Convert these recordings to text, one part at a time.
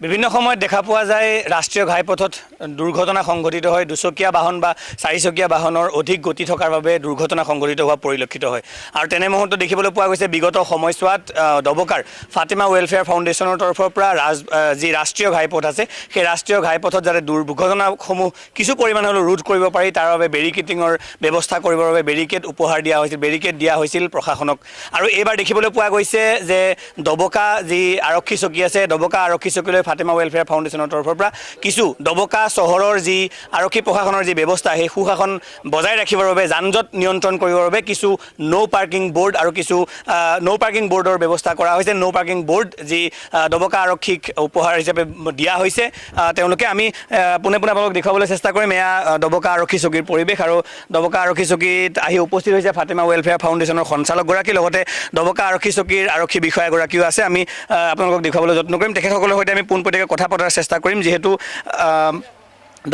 বিভিন্ন সময়ত দেখা পোৱা যায় ৰাষ্ট্ৰীয় ঘাইপথত দুৰ্ঘটনা সংঘটিত হয় দুচকীয়া বাহন বা চাৰিচকীয়া বাহনৰ অধিক গতি থকাৰ বাবে দুৰ্ঘটনা সংঘটিত হোৱা পৰিলক্ষিত হয় আৰু তেনে মুহূৰ্তত দেখিবলৈ পোৱা গৈছে বিগত সময়ছোৱাত দবকাৰ ফাতিমা ৱেলফেয়াৰ ফাউণ্ডেশ্যনৰ তৰফৰ পৰা যি ৰাষ্ট্ৰীয় ঘাইপথ আছে সেই ৰাষ্ট্ৰীয় ঘাইপথত যাতে দুৰ্ঘটনাসমূহ কিছু পৰিমাণে হ'লেও ৰোধ কৰিব পাৰি তাৰ বাবে বেৰিকেডিঙৰ ব্যৱস্থা কৰিবৰ বাবে বেৰিকেড উপহাৰ দিয়া হৈছিল বেৰিকেড দিয়া হৈছিল প্ৰশাসনক আৰু এইবাৰ দেখিবলৈ পোৱা গৈছে যে দবকা যি আৰক্ষী চকী আছে দবকা আৰক্ষী চকীলৈ ফাতিমা ৱেলফেয়াৰ ফাউণ্ডেশ্যনৰ তৰফৰ পৰা কিছু দবকা চহৰৰ যি আৰক্ষী প্ৰশাসনৰ যি ব্যৱস্থা সেই সুশাসন বজাই ৰাখিবৰ বাবে যান-জঁট নিয়ন্ত্ৰণ কৰিবৰ বাবে কিছু নো পাৰ্কিং বোৰ্ড আৰু কিছু নো পাৰ্কিং বোৰ্ডৰ ব্যৱস্থা কৰা হৈছে নো পাৰ্কিং বোৰ্ড যি দবকা আৰক্ষীক উপহাৰ হিচাপে দিয়া হৈছে তেওঁলোকে আমি পুনে পুনে আপোনালোকক দেখুৱাবলৈ চেষ্টা কৰিম এয়া দবকা আৰক্ষী চকীৰ পৰিৱেশ আৰু দবকা আৰক্ষী চকীত আহি উপস্থিত হৈছে ফাতিমা ৱেলফেয়াৰ ফাউণ্ডেশ্যনৰ সঞ্চালকগৰাকী লগতে দবকা আৰক্ষী চকীৰ আৰক্ষী বিষয়াগৰাকীও আছে আমি আপোনালোকক দেখুৱাবলৈ যত্ন কৰিম তেখেতসকলৰ সৈতে আমি পোনপটীয়াকৈ কথা পতাৰ চেষ্টা কৰিম যিহেতু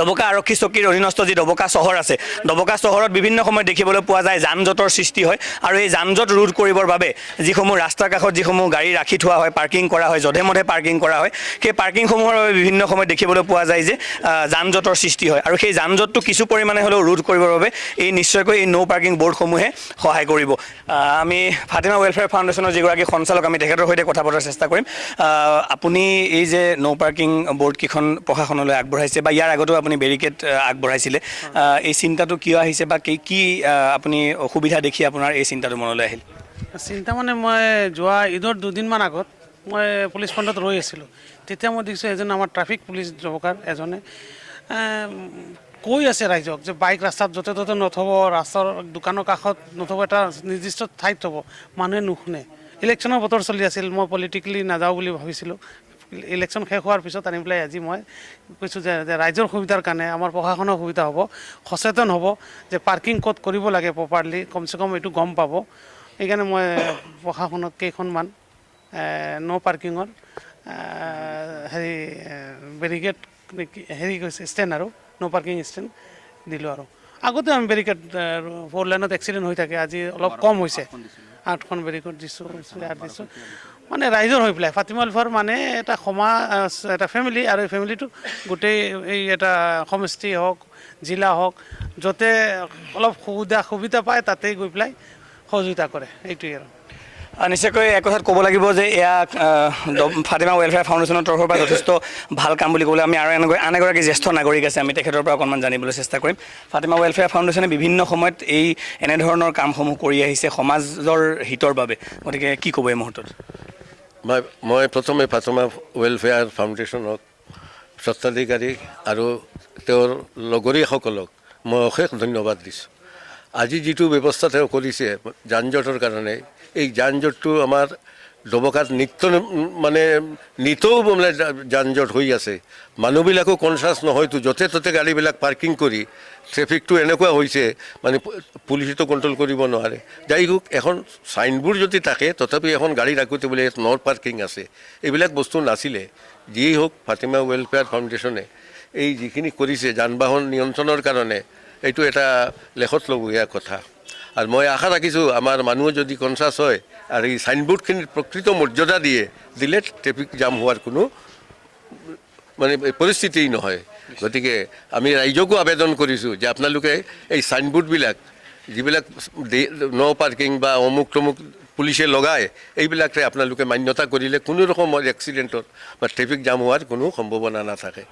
দবকা আৰক্ষী চকীৰ অধীনস্থ যি দবকা চহৰ আছে দবকা চহৰত বিভিন্ন সময়ত দেখিবলৈ পোৱা যায় যান-জঁটৰ সৃষ্টি হয় আৰু এই যান-জঁট ৰোধ কৰিবৰ বাবে যিসমূহ ৰাস্তাৰ কাষত যিসমূহ গাড়ী ৰাখি থোৱা হয় পাৰ্কিং কৰা হয় যধে মধে পাৰ্কিং কৰা হয় সেই পাৰ্কিংসমূহৰ বাবে বিভিন্ন সময়ত দেখিবলৈ পোৱা যায় যে যান-জঁটৰ সৃষ্টি হয় আৰু সেই যান-জঁটটো কিছু পৰিমাণে হ'লেও ৰোধ কৰিবৰ বাবে এই নিশ্চয়কৈ এই নো পাৰ্কিং বোৰ্ডসমূহে সহায় কৰিব আমি ফাতিমা ৱেলফেয়াৰ ফাউণ্ডেশ্যনৰ যিগৰাকী সঞ্চালক আমি তেখেতৰ সৈতে কথা পতাৰ চেষ্টা কৰিম আপুনি এই যে নো পাৰ্কিং বোৰ্ডকেইখন প্ৰশাসনলৈ আগবঢ়াইছে বা ইয়াৰ আগতো আপুনি বেৰিকেড আগবঢ়াইছিলে এই চিন্তাটো কিয় আহিছে বা কি আপুনি অসুবিধা দেখি আপোনাৰ এই চিন্তাটো মনলৈ আহিল চিন্তা মানে মই যোৱা ঈদৰ দুদিনমান আগত মই পুলিচ পইণ্টত ৰৈ আছিলোঁ তেতিয়া মই দেখিছোঁ এজন আমাৰ ট্ৰাফিক পুলিচ জবকাৰ এজনে কৈ আছে ৰাইজক যে বাইক ৰাস্তাত য'তে ত'তে নথ'ব ৰাস্তাৰ দোকানৰ কাষত নথ'ব এটা নিৰ্দিষ্ট ঠাইত থ'ব মানুহে নুশুনে ইলেকশ্যনৰ বতৰ চলি আছিল মই পলিটিকেলি নাযাওঁ বুলি ভাবিছিলোঁ ইলেকশ্যন শেষ হোৱাৰ পিছত আনি পেলাই আজি মই কৈছোঁ যে ৰাইজৰ সুবিধাৰ কাৰণে আমাৰ প্ৰশাসনৰ সুবিধা হ'ব সচেতন হ'ব যে পাৰ্কিং ক'ত কৰিব লাগে প্ৰপাৰলি কমচে কম এইটো গম পাব সেইকাৰণে মই প্ৰশাসনক কেইখনমান ন' পাৰ্কিঙৰ বেৰিকেড কৈছে ষ্টেণ্ড আৰু ন' পাৰ্কিং ষ্টেণ্ড দিলোঁ আৰু আগতে আমি বেৰিকেড 4 লাইনত এক্সিডেণ্ট হৈ থাকে আজি অলপ কম হৈছে 8খন বেৰিকেড দিছোঁ মানে ৰাইজৰ হৈ পেলাই ফাতিমা ৱেলফেয়াৰ মানে এটা সমাজ এটা ফেমিলি আৰু এই ফেমিলিটো গোটেই এই এটা সমষ্টি হওক জিলা হওক য'তে অলপ সুবিধা পায় তাতেই গৈ পেলাই সহযোগিতা কৰে এইটোৱেই আৰু নিশ্চয়কৈ এক কথাত ক'ব লাগিব যে এয়া ফাতিমা ৱেলফেয়াৰ ফাউণ্ডেশ্যনৰ তৰফৰ পৰা যথেষ্ট ভাল কাম বুলি ক'বলৈ আমি আৰু আন এগৰাকী জ্যেষ্ঠ নাগৰিক আছে আমি তেখেতৰ পৰা অকণমান জানিবলৈ চেষ্টা কৰিম ফাতিমা ৱেলফেয়াৰ ফাউণ্ডেশ্যনে বিভিন্ন সময়ত এই এনেধৰণৰ কামসমূহ কৰি আহিছে সমাজৰ হিতৰ বাবে গতিকে কি ক'ব এই মুহূৰ্তত মই প্ৰথমে ফাতিমা ৱেলফেয়াৰ ফাউণ্ডেশ্যনক স্বত্বাধিকাৰী আৰু তেওঁৰ লগৰীয়াসকলক মই অশেষ ধন্যবাদ দিছোঁ আজি যিটো ব্যৱস্থা তেওঁ কৰিছে যান-জঁটৰ কাৰণে এই যান-জঁটটো আমাৰ দবকাত নিতৌ মানে যান-জঁট হৈ আছে মানুহবিলাকো কনচাছ নহয়তো য'তে ত'তে গাড়ীবিলাক পাৰ্কিং কৰি ট্ৰেফিকটো এনেকুৱা হৈছে মানে পুলিচেতো কণ্ট্ৰল কৰিব নোৱাৰে যাই হোক এখন চাইনবোৰ্ড যদি থাকে তথাপি এখন গাড়ী ৰাখোঁতে বোলে ইয়াত নট পাৰ্কিং আছে এইবিলাক বস্তু নাছিলে যিয়েই হওক ফাতিমা ৱেলফেয়াৰ ফাউণ্ডেশ্যনে এই যিখিনি কৰিছে যান বাহন নিয়ন্ত্ৰণৰ কাৰণে এইটো এটা লেখত ল'বলগীয়া কথা আৰু মই আশা ৰাখিছোঁ আমাৰ মানুহ যদি কনচাছ হয় আৰু এই চাইনবোৰ্ডখিনিৰ প্ৰকৃত মৰ্যাদা দিলে ট্ৰেফিক জাম হোৱাৰ কোনো মানে পৰিস্থিতি নহয় গতিকে আমি ৰাইজকো আবেদন কৰিছোঁ যে আপোনালোকে এই চাইনবোৰ্ডবিলাক যিবিলাক ন' পাৰ্কিং বা অমুক তমুক পুলিচে লগায় এইবিলাকে আপোনালোকে মান্যতা কৰিলে কোনো ৰকমৰ এক্সিডেণ্টত বা ট্ৰেফিক জাম হোৱাৰ কোনো সম্ভাৱনা নাথাকে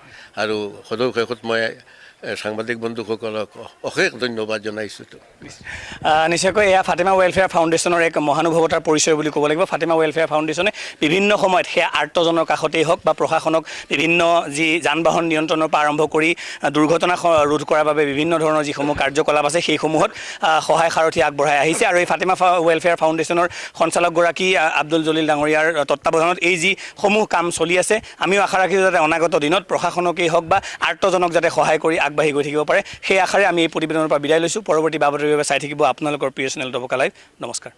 আৰু সদৌ শেষত মই সাংবাদিক বন্ধুসকলক অশেষ ধন্যবাদ জনাইছোঁ নিশ্চয়কৈ এয়া ফাতিমা ৱেলফেয়াৰ ফাউণ্ডেশ্যনৰ এক মহানুভৱতাৰ পৰিচয় বুলি ক'ব লাগিব ফাতিমা ৱেলফেয়াৰ ফাউণ্ডেশ্যনে বিভিন্ন সময়ত সেয়া আৰ্তজনৰ কাষতেই হওক বা প্ৰশাসনক বিভিন্ন যি যান বাহন নিয়ন্ত্ৰণৰ পৰা আৰম্ভ কৰি দুৰ্ঘটনা ৰোধ কৰাৰ বাবে বিভিন্ন ধৰণৰ যিসমূহ কাৰ্যকলাপ আছে সেইসমূহত সহায় সাৰথি আগবঢ়াই আহিছে আৰু এই ফাতিমা ৱেলফেয়াৰ ফাউণ্ডেশ্যনৰ সঞ্চালকগৰাকী আব্দুল জলিল ডাঙৰীয়াৰ তত্বাৱধানত এই যিসমূহ কাম চলি আছে আমিও আশা ৰাখিছোঁ যাতে অনাগত দিনত প্ৰশাসনকেই হওক বা আৰ্তজনক যাতে সহায় কৰি আগবাঢ়ি গৈ থাকিব পাৰে সেই আশাৰে আমি এই প্ৰতিবেদনৰ পৰা বিদায় লৈছোঁ পৰৱৰ্তী বাবদৰ বাবে চাই থাকিব আপোনালোকৰ প্ৰিয় চেনেল দবকা লাইভ নমস্কাৰ